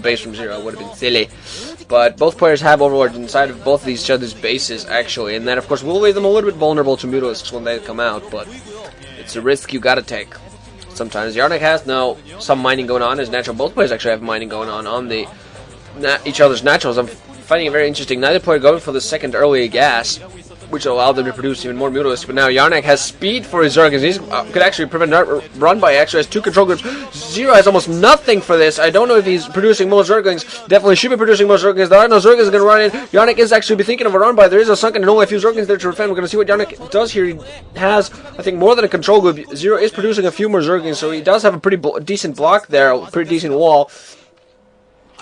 base from ZerO would have been silly. But both players have overlords inside of both of each other's bases, actually. And then, of course, we'll leave them a little bit vulnerable to Mutalisks when they come out, but it's a risk you gotta take. Sometimes Yarnc has some mining going on. His natural, both players actually have mining going on the each other's naturals. I'm finding it very interesting. Neither player going for the second early gas, which will allow them to produce even more Mutalisks. But now Yarnc has speed for his Zerg, and he could actually prevent a run by. Actually has 2 control groups. ZerO has almost nothing for this. I don't know if he's producing more Zerglings. Definitely should be producing more Zerglings. There are no Zerglings going to run in. Yarnc is actually be thinking of a run by. There is a sunken and only a few Zerglings there to defend. We're going to see what Yarnc does here. He has, I think, more than a control group. ZerO is producing a few more Zerglings, so he does have a pretty decent block there, a pretty decent wall.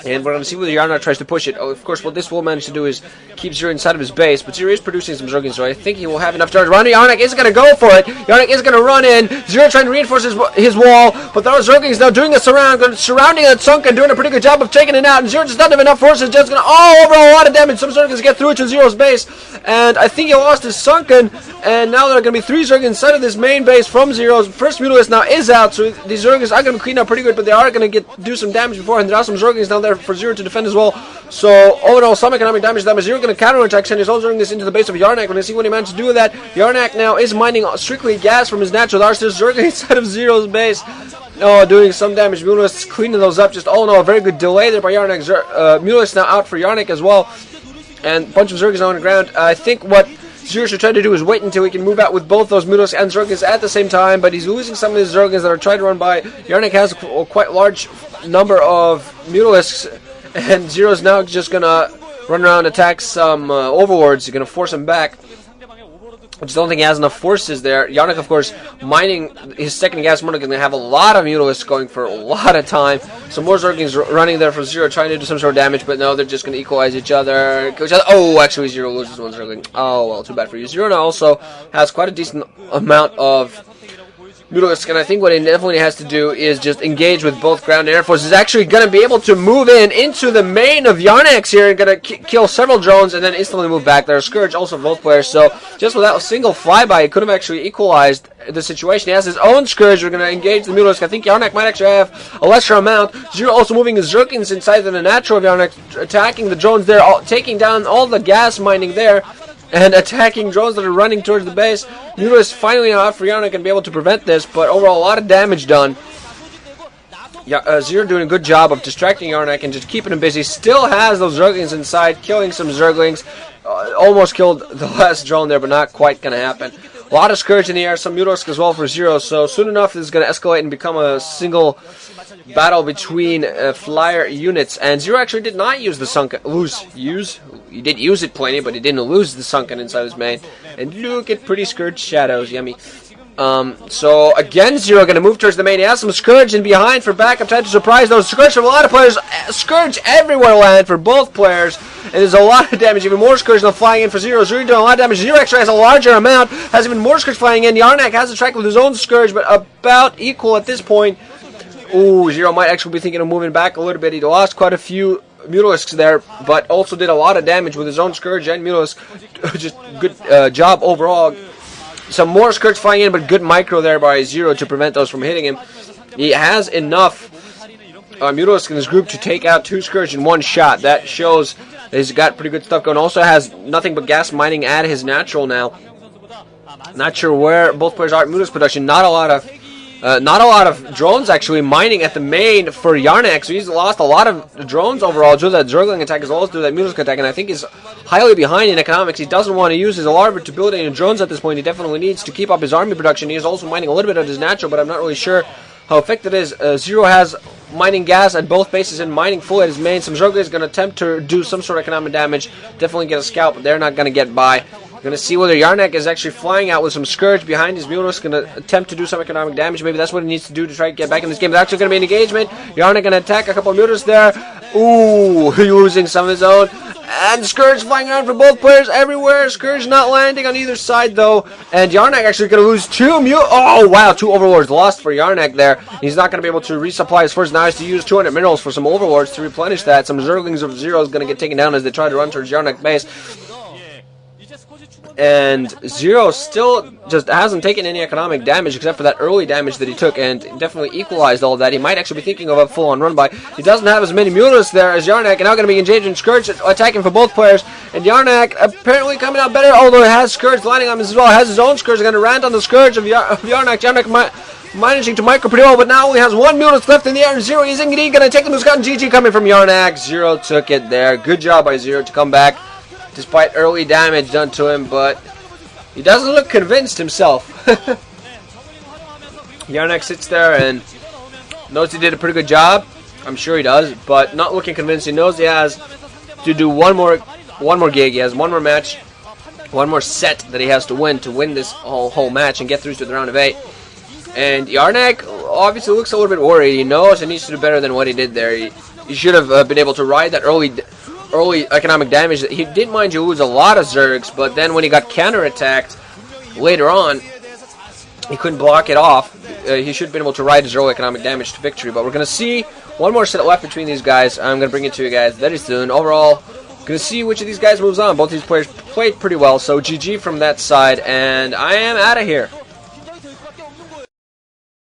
And we're going to see whether Yarnc tries to push it. Oh, of course, what this will manage to do is keep ZerO inside of his base, but ZerO is producing some Zerglings, so I think he will have enough charge. Yarnc is going to go for it. Yarnc is going to run in. ZerO trying to reinforce his wall, but there are Zerglings now doing the surrounding that Sunken, doing a pretty good job of taking it out, and ZerO just doesn't have enough forces. Just going to, overall, a lot of damage. Some Zerglings get through to ZerO's base, and I think he lost his Sunken, and now there are going to be 3 Zerglings inside of this main base from ZerO's. First Mutalisk now is out, so these Zerglings are going to clean up pretty good, but they are going to do some damage beforehand. There are some Zerglings down there for ZerO to defend as well. So overall, some economic damage. ZerO going to counterattack, send his own Zerg this into the base of Yarnc. We're going to see what he managed to do with that. Yarnc now is mining strictly gas from his natural. There's still Zerg inside of ZerO's base. Doing some damage. Mutalisks cleaning those up. Just all in all, a very good delay there by Yarnc. Mutalisks now out for Yarnc as well. And a bunch of Zergs now on the ground. I think what ZerO should try to do is wait until he can move out with both those Mutalisks and Zerglings at the same time, but he's losing some of his Zerglings that are trying to run by. Yarnc has a quite large number of Mutalisks, and ZerO's now just going to run around and attack some overlords. He's going to force him back. I just don't think he has enough forces there. Yarnc, of course, mining his second gas mode, going to have a lot of Mutalisks going for a lot of time. Some more Zerglings running there for ZerO, trying to do some sort of damage, but no, they're just going to equalize each other. Oh, actually, ZerO loses one Zergling. Oh, well, too bad for you. ZerO now also has quite a decent amount of Mutalisks, and I think what he definitely has to do is just engage with both ground and air forces. He's actually going to be able to move into the main of Yarnc's here and going to kill several drones and then instantly move back there. Scourge also for both players, so just with that single flyby, he could have actually equalized the situation. He has his own Scourge. We're going to engage the Mutalisk. I think Yarnc might actually have a lesser amount. ZerO also moving his Zerglings inside the natural of Yarnc, attacking the drones there, taking down all the gas mining there, and attacking drones that are running towards the base. Mutalisk finally now out for Yarnc and be able to prevent this, but overall a lot of damage done. ZerO doing a good job of distracting Yarnc and just keeping him busy. Still has those Zerglings inside, killing some Zerglings. Almost killed the last drone there, but not quite going to happen. A lot of Scourge in the air, some Mutalisk as well for ZerO, so soon enough this is going to escalate and become a single battle between flyer units. And ZerO actually did not use the Sunken. He did use it plenty, but he didn't lose the Sunken inside his main. And look at pretty Scourge shadows, yummy. So again, ZerO going to move towards the main. He has some Scourge in behind for backup time to surprise those. Scourge from a lot of players. Scourge everywhere land for both players. And there's a lot of damage. Even more Scourge now flying in for ZerO. ZerO doing a lot of damage. ZerO actually has a larger amount. Has even more Scourge flying in. Yarnc has a track with his own Scourge, but about equal at this point. Ooh, ZerO might actually be thinking of moving back a little bit. He lost quite a few Mutalisks there, but also did a lot of damage with his own Scourge and Mutalisk. Just good job overall. Some more Scourge flying in, but good micro there by ZerO to prevent those from hitting him. He has enough Mutalisk in his group to take out 2 Scourge in one shot. That shows that he's got pretty good stuff going. Also has nothing but gas mining at his natural now. Not sure where both players are at Mutalisk production. Not a lot of drones actually mining at the main for Yarnc, so he's lost a lot of drones overall due to that Zergling attack as well as due to that Mutalisk attack, and I think he's highly behind in economics. He doesn't want to use his alarm to build any drones at this point. He definitely needs to keep up his army production. He is also mining a little bit of his natural, but I'm not really sure how effective it is. ZerO has mining gas at both bases and mining full at his main. Some Zergling is going to attempt to do some sort of economic damage, definitely get a scalp, but they're not going to get by. Going to see whether Yarnc is actually flying out with some Scourge behind his Mutalisk, going to attempt to do some economic damage. Maybe that's what he needs to do to try to get back in this game. There's actually going to be an engagement. Yarnc going to attack a couple of Mutalisks there. Ooh, losing some of his own. And Scourge flying around for both players everywhere. Scourge not landing on either side, though. And Yarnc actually going to lose 2 Oh, wow, 2 Overlords lost for Yarnc there. He's not going to be able to resupply his force. Now he has to use 200 minerals for some Overlords to replenish that. Some Zerglings of ZerO is going to get taken down as they try to run towards Yarnc base. And ZerO still just hasn't taken any economic damage except for that early damage that he took, and definitely equalized all of that. He might actually be thinking of a full-on run-by. He doesn't have as many Mutas there as Yarnc, and now going to be engaged in Scourge, attacking for both players. And Yarnc apparently coming out better, although he has Scourge lining on him as well. Has his own Scourge, going to rant on the Scourge of Yarnc. Yarnc managing to micro pretty well, but now he has one Mutas left in the air, and ZerO is indeed going to take the Muscat, and GG coming from Yarnc. ZerO took it there. Good job by ZerO to come back, despite early damage done to him, but he doesn't look convinced himself. Yarnc sits there and knows he did a pretty good job. I'm sure he does, but not looking convinced. He knows he has to do one more gig. He has one more match, one more set that he has to win this whole match and get through to the round of 8. And Yarnc obviously looks a little bit worried. He knows he needs to do better than what he did there. He should have been able to ride that early economic damage. He did, mind you, lose a lot of zergs, but then when he got counterattacked later on, he couldn't block it off. He should have been able to ride his early economic damage to victory, but we're going to see one more set left between these guys. I'm going to bring it to you guys very soon. Overall, going to see which of these guys moves on. Both these players played pretty well, so GG from that side, and I am out of here.